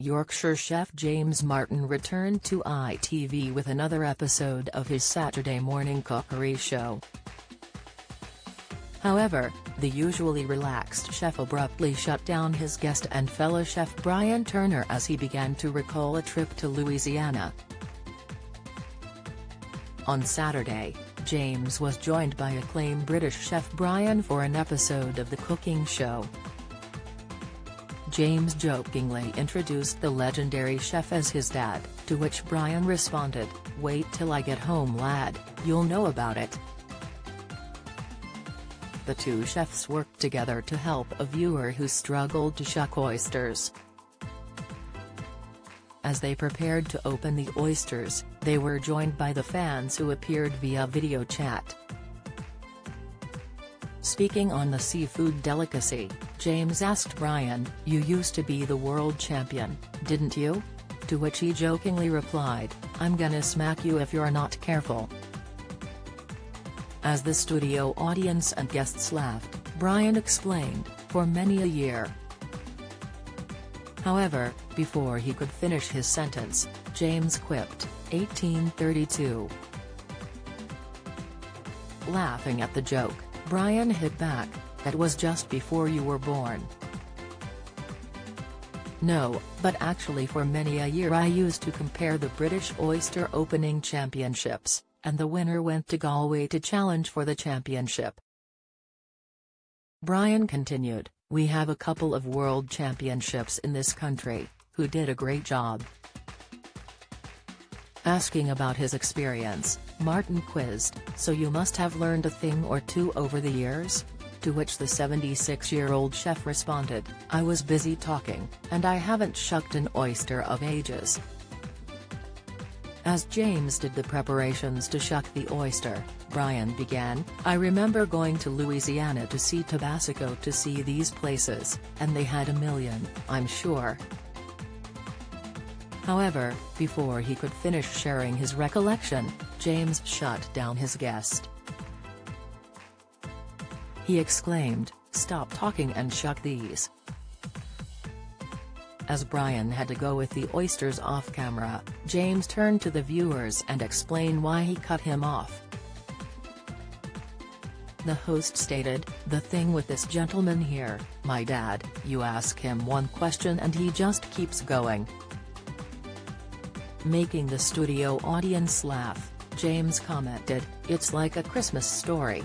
Yorkshire chef James Martin returned to ITV with another episode of his Saturday morning cookery show. However, the usually relaxed chef abruptly shut down his guest and fellow chef Brian Turner as he began to recall a trip to Louisiana. On Saturday, James was joined by acclaimed British chef Brian for an episode of the cooking show. James jokingly introduced the legendary chef as his dad, to which Brian responded, "Wait till I get home, lad, you'll know about it." The two chefs worked together to help a viewer who struggled to shuck oysters. As they prepared to open the oysters, they were joined by the fans who appeared via video chat. Speaking on the seafood delicacy, James asked Brian, "You used to be the world champion, didn't you?" To which he jokingly replied, "I'm gonna smack you if you're not careful." As the studio audience and guests laughed, Brian explained, "For many a year." However, before he could finish his sentence, James quipped, 1832. Laughing at the joke, Brian hit back, "That was just before you were born." "No, but actually for many a year I used to compare the British Oyster Opening Championships, and the winner went to Galway to challenge for the championship." Brian continued, "We have a couple of world championships in this country, who did a great job." Asking about his experience, Martin quizzed, "So you must have learned a thing or two over the years?" To which the 76-year-old chef responded, "I was busy talking, and I haven't shucked an oyster of ages." As James did the preparations to shuck the oyster, Brian began, "I remember going to Louisiana to see Tabasco to see these places, and they had a million, I'm sure." However, before he could finish sharing his recollection, James shut down his guest. He exclaimed, "Stop talking and shuck these." As Brian had to go with the oysters off camera, James turned to the viewers and explained why he cut him off. The host stated, "The thing with this gentleman here, my dad, you ask him one question and he just keeps going." Making the studio audience laugh, James commented, "It's like a Christmas story."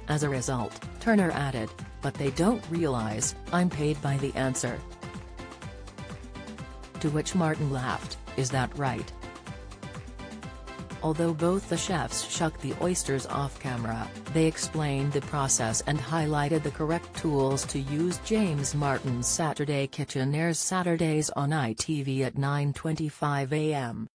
As a result, Turner added, "But they don't realize, I'm paid by the answer." To which Martin laughed, "Is that right?" Although both the chefs shucked the oysters off camera, they explained the process and highlighted the correct tools to use. James Martin's Saturday Kitchen airs Saturdays on ITV at 9:25 a.m.